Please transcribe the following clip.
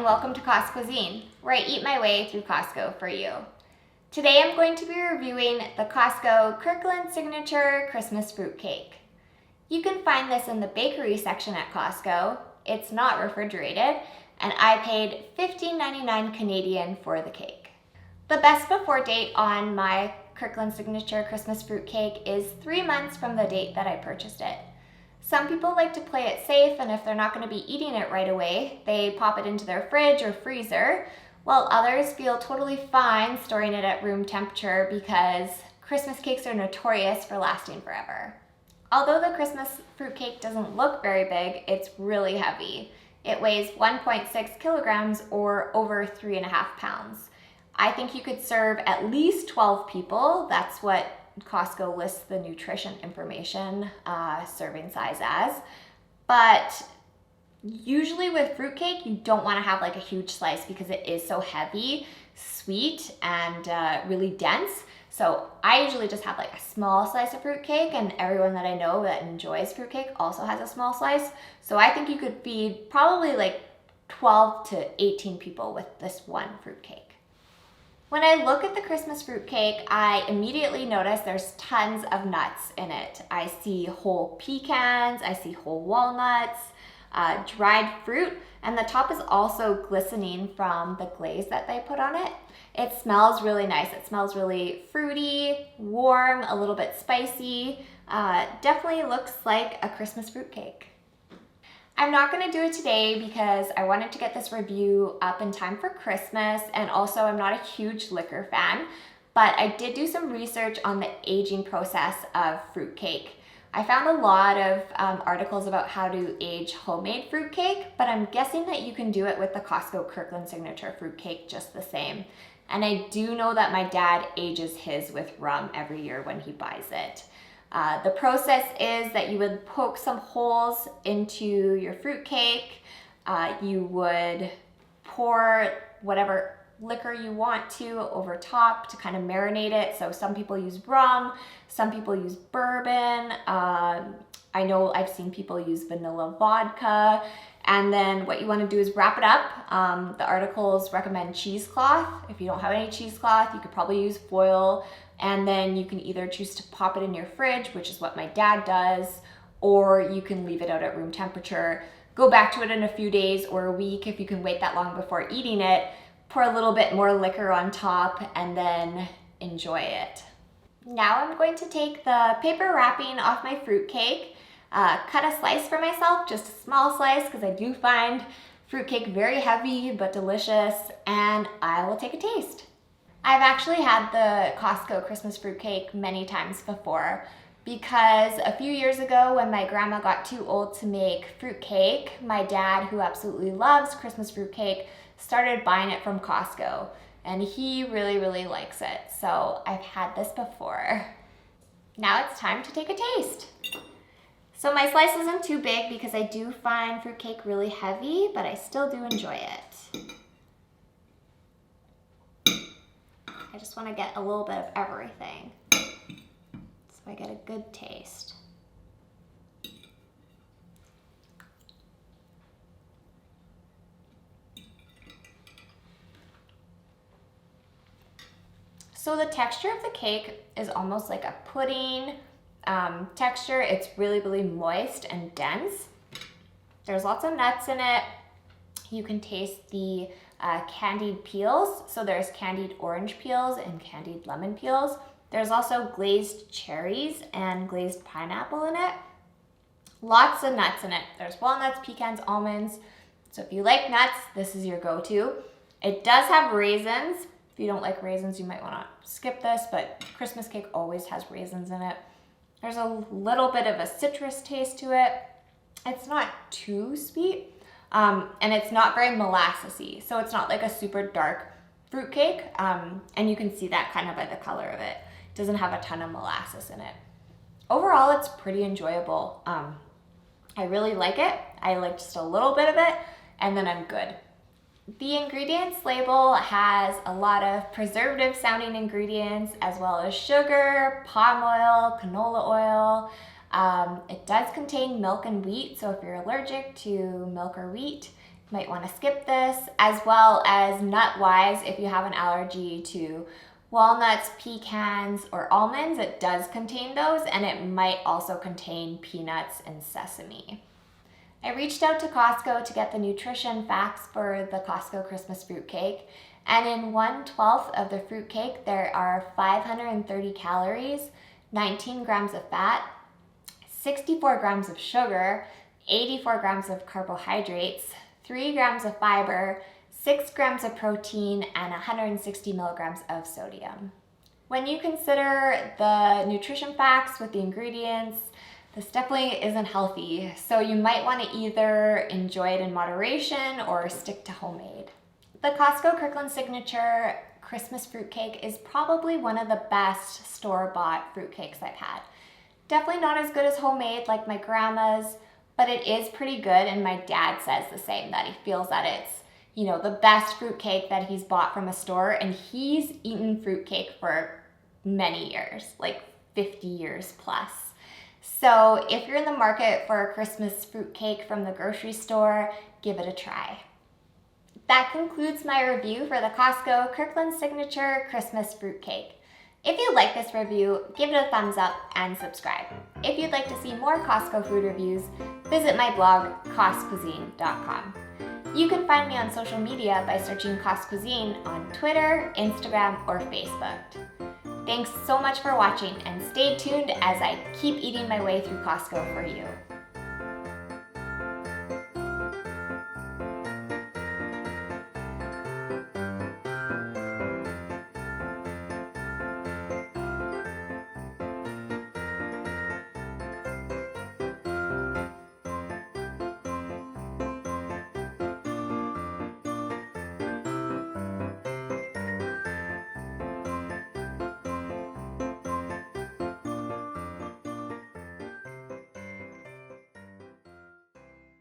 and welcome to Costcuisine, where I eat my way through Costco for you. Today I'm going to be reviewing the Costco Kirkland Signature Christmas Fruitcake. You can find this in the bakery section at Costco. It's not refrigerated, and I paid $15.99 Canadian for the cake. The best before date on my Kirkland Signature Christmas Fruitcake is 3 months from the date that I purchased it. Some people like to play it safe, and if they're not going to be eating it right away, they pop it into their fridge or freezer, while others feel totally fine storing it at room temperature because Christmas cakes are notorious for lasting forever. Although the Christmas fruitcake doesn't look very big, it's really heavy. It weighs 1.6 kilograms or over 3.5 pounds. I think you could serve at least 12 people. That's what Costco lists the nutrition information serving size as. But usually with fruitcake, you don't want to have like a huge slice because it is so heavy, sweet, and really dense. So I usually just have like a small slice of fruitcake, and everyone that I know that enjoys fruitcake also has a small slice. So I think you could feed probably like 12 to 18 people with this one fruitcake. When I look at the Christmas fruitcake, I immediately notice there's tons of nuts in it. I see whole pecans, I see whole walnuts, dried fruit, and the top is also glistening from the glaze that they put on it. It smells really nice. It smells really fruity, warm, a little bit spicy. Definitely looks like a Christmas fruitcake. I'm not going to do it today because I wanted to get this review up in time for Christmas, and also I'm not a huge liquor fan, but I did do some research on the aging process of fruitcake. I found a lot of articles about how to age homemade fruitcake, but I'm guessing that you can do it with the Costco Kirkland Signature fruitcake just the same. And I do know that my dad ages his with rum every year when he buys it. The process is that you would poke some holes into your fruitcake. You would pour whatever liquor you want to over top to kind of marinate it. So some people use rum, some people use bourbon. I know I've seen people use vanilla vodka. And then what you want to do is wrap it up. The articles recommend cheesecloth. If you don't have any cheesecloth, you could probably use foil. And then you can either choose to pop it in your fridge, which is what my dad does, or you can leave it out at room temperature. Go back to it in a few days or a week if you can wait that long before eating it. Pour a little bit more liquor on top and then enjoy it. Now I'm going to take the paper wrapping off my fruitcake, cut a slice for myself, just a small slice because I do find fruitcake very heavy but delicious, and I will take a taste. I've actually had the Costco Christmas fruitcake many times before because a few years ago when my grandma got too old to make fruitcake, my dad, who absolutely loves Christmas fruitcake, started buying it from Costco, and he really, really likes it. So I've had this before. Now it's time to take a taste. So my slice isn't too big because I do find fruitcake really heavy, but I still do enjoy it. I just want to get a little bit of everything so I get a good taste. So the texture of the cake is almost like a pudding texture. It's really, really moist and dense. There's lots of nuts in it. You can taste the candied peels. So there's candied orange peels and candied lemon peels. There's also glazed cherries and glazed pineapple in it. Lots of nuts in it. There's walnuts, pecans, almonds. So if you like nuts, this is your go-to. It does have raisins. If you don't like raisins, you might want to skip this, but Christmas cake always has raisins in it. There's a little bit of a citrus taste to it. It's not too sweet. And it's not very molassesy, so it's not like a super dark fruitcake, and you can see that kind of by the color of it. It doesn't have a ton of molasses in it. Overall, it's pretty enjoyable. I really like it. I like just a little bit of it, and then I'm good. The ingredients label has a lot of preservative sounding ingredients, as well as sugar, palm oil, canola oil. It does contain milk and wheat, so if you're allergic to milk or wheat, might want to skip this, as well as nut-wise, if you have an allergy to walnuts, pecans, or almonds, it does contain those, and it might also contain peanuts and sesame. I reached out to Costco to get the nutrition facts for the Costco Christmas fruitcake, and in 1/12 of the fruitcake, there are 530 calories, 19 grams of fat, 64 grams of sugar, 84 grams of carbohydrates, 3 grams of fiber, 6 grams of protein, and 160 milligrams of sodium. When you consider the nutrition facts with the ingredients, this definitely isn't healthy, so you might want to either enjoy it in moderation or stick to homemade. The Costco Kirkland Signature Christmas fruitcake is probably one of the best store-bought fruitcakes I've had. Definitely not as good as homemade like my grandma's, but it is pretty good, and my dad says the same, that he feels that it's, the best fruitcake that he's bought from a store, and he's eaten fruitcake for many years, like 50 years plus. So if you're in the market for a Christmas fruitcake from the grocery store, give it a try. That concludes my review for the Costco Kirkland Signature Christmas fruitcake. If you like this review, give it a thumbs up and subscribe. If you'd like to see more Costco food reviews, visit my blog, Costcuisine.com. You can find me on social media by searching Costcuisine on Twitter, Instagram, or Facebook. Thanks so much for watching, and stay tuned as I keep eating my way through Costco for you.